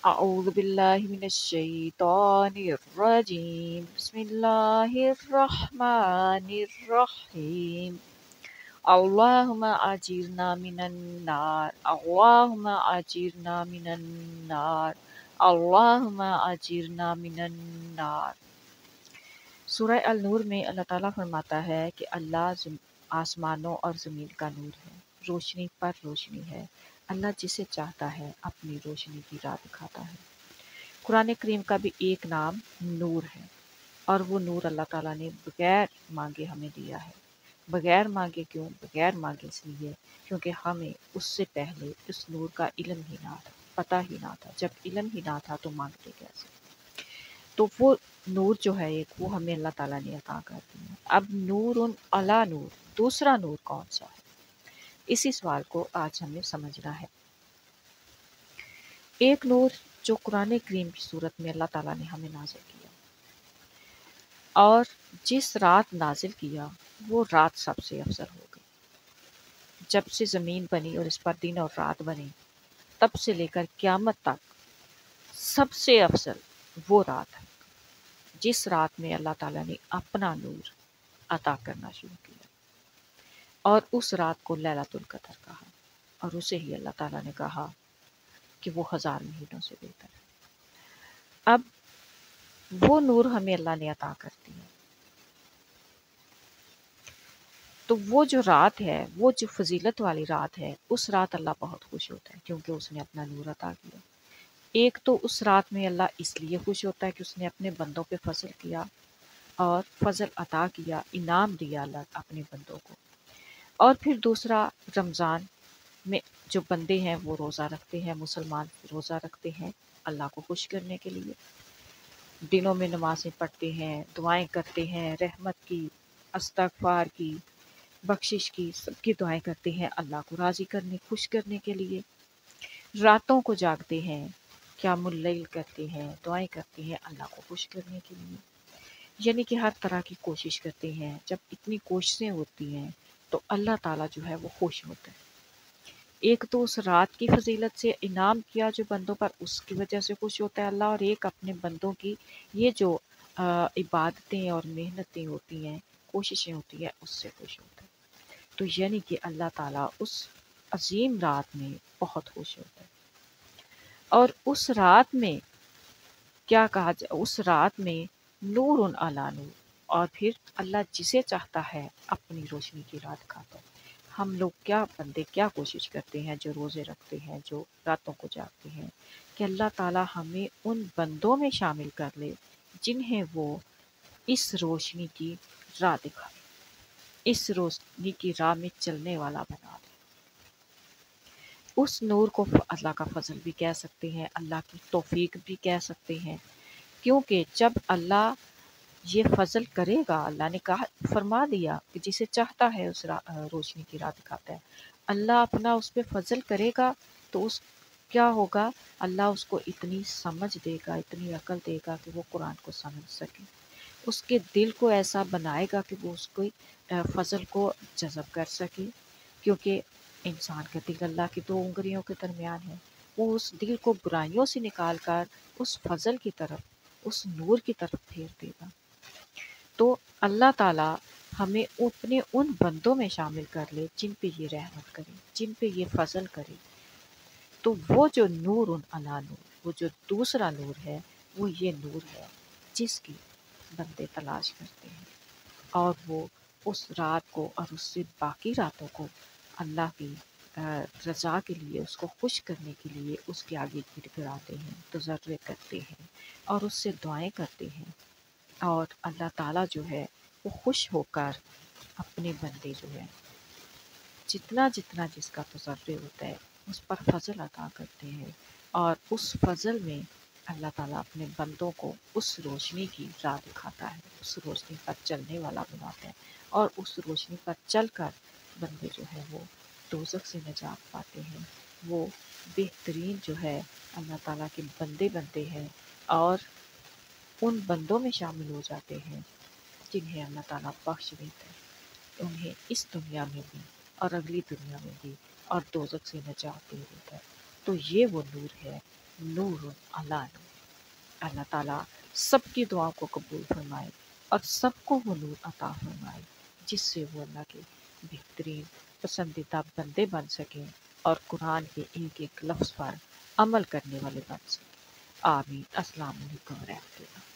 أعوذ بالله من الشيطان الرجيم بسم الله الرحمن الرحيم اللهم أجرنا من النار اللهم أجرنا من النار اللهم أجرنا من النار۔ सूरह अल नूर में अल्लाह ताला फरमाता है कि अल्लाह आसमानों और ज़मीन का नूर है, रोशनी पर रोशनी है। अल्लाह जिसे चाहता है अपनी रोशनी की राह दिखाता है। कुरान करीम का भी एक नाम नूर है और वो नूर अल्लाह ताला ने बगैर मांगे हमें दिया है। बगैर मांगे क्यों? बगैर मांगे इसलिए क्योंकि हमें उससे पहले उस नूर का इल्म ही ना था, पता ही ना था। जब इल्म ही ना था तो मांगते कैसे? तो वो नूर जो है एक, वो हमें अल्लाह ताला ने अता कर दिया। अब नूरुन अला नूर, दूसरा नूर कौन सा है? इसी सवाल को आज हमें समझना है। एक नूर जो कुरान करीम की सूरत में अल्लाह ताला ने हमें नाज़िल किया, और जिस रात नाज़िल किया वो रात सबसे अफजल हो गई। जब से ज़मीन बनी और इस पर दिन और रात बने, तब से लेकर क़यामत तक सबसे अफजल वो रात है जिस रात में अल्लाह ताला ने अपना नूर अता करना शुरू किया, और उस रात को लैलतुल क़द्र कहा, और उसे ही अल्लाह ताला ने कहा कि वो 1000 महीनों से बेहतर है। अब वो नूर हमें अल्लाह ने अता कर दिया, तो वो जो रात है, वो जो फजीलत वाली रात है, उस रात अल्लाह बहुत खुश होता है क्योंकि उसने अपना नूर अता किया। एक तो उस रात में अल्लाह इसलिए खुश होता है कि उसने अपने बंदों पे फजल किया और फजल अता किया, इनाम दिया अल्लाह अपने बंदों को। और फिर दूसरा, रमज़ान में जो बंदे हैं वो रोज़ा रखते हैं, मुसलमान रोज़ा रखते हैं अल्लाह को खुश करने के लिए। दिनों में नमाज़ें पढ़ते हैं, दुआएं करते हैं, रहमत की, इस्तग़फ़ार की, बख्शिश की, सबकी दुआएं करते हैं अल्लाह को राज़ी करने, खुश करने के लिए। रातों को जागते हैं, क़यामुल लैल करते हैं, दुआएं करते हैं अल्लाह को खुश करने के लिए। यानी कि हर तरह की कोशिश करते हैं। जब इतनी कोशिशें होती हैं तो अल्लाह ताला जो है वो खुश होता है। एक तो उस रात की फजीलत से इनाम किया जो बंदों पर, उसकी वजह से खुश होता है अल्लाह, और एक अपने बंदों की ये जो इबादतें और मेहनतें होती हैं, कोशिशें होती हैं, उससे खुश होता है। तो यानी कि अल्लाह ताला उस अजीम रात में बहुत खुश होता है। और उस रात में क्या कहा उस रात में नूरुन अला नूर, और फिर अल्लाह जिसे चाहता है अपनी रोशनी की राह दिखाता है। हम लोग क्या बंदे क्या कोशिश करते हैं जो रोज़े रखते हैं, जो रातों को जागते हैं, कि अल्लाह ताला हमें उन बंदों में शामिल कर ले जिन्हें वो इस रोशनी की राह दिखाए, इस रोशनी की राह में चलने वाला बना दे। उस नूर को अल्लाह का फजल भी कह सकते हैं, अल्लाह की तौफीक भी कह सकते हैं, क्योंकि जब अल्लाह ये फजल करेगा, अल्लाह ने कहा, फरमा दिया कि जिसे चाहता है उस रोशनी की राह दिखाता है। अल्लाह अपना उस पे फजल करेगा तो उस क्या होगा, अल्लाह उसको इतनी समझ देगा, इतनी अकल देगा कि वो कुरान को समझ सके। उसके दिल को ऐसा बनाएगा कि वो उसको फजल को जज़ब कर सके, क्योंकि इंसान का दिल अल्लाह की 2 उँगलियों के दरमियान है। वो उस दिल को बुराइयों से निकाल कर उस फजल की तरफ, उस नूर की तरफ फेर देगा। तो अल्लाह ताला हमें अपने उन बंदों में शामिल कर ले जिन पे ये रहमत करे, जिन पे ये फजल करे। तो वो जो नूरुन अला नूर, वो जो दूसरा नूर है, वो ये नूर है जिसकी बंदे तलाश करते हैं, और वो उस रात को और उससे बाकी रातों को अल्लाह की रज़ा के लिए, उसको खुश करने के लिए उसके आगे गिड़गिड़ाते हैं, तज़र्रे करते हैं और उससे दुआएं करते हैं। और अल्लाह ताला जो है वो खुश होकर अपने बंदे जो है, जितना जितना जिसका तसर्रे होता है उस पर फजल अता करते हैं, और उस फजल में अल्लाह ताला अपने बंदों को उस रोशनी की राह दिखाता है, उस रोशनी पर चलने वाला बनाता है, और उस रोशनी पर चलकर बंदे जो है वो दोज़ख से निजात पाते हैं। वो बेहतरीन जो है अल्लाह ताला के बंदे बनते हैं, और उन बंदों में शामिल हो जाते हैं जिन्हें अल्लाह ताला बख्श देता है, उन्हें इस दुनिया में भी और अगली दुनिया में भी, और दोज़ख से निजात दे देता है। तो ये वो नूर है, नूर अला नूर। अल्लाह ताला सबकी दुआ को कबूल फरमाए और सबको वो नूर अता फरमाए जिससे वो अल्लाह के बेहतरीन पसंदीदा बंदे बन सकें और कुरान के एक एक लफ्ज़ पर अमल करने वाले बन सकें। आमीन। अस्सलाम वालेकुम रहमतुल्लाह।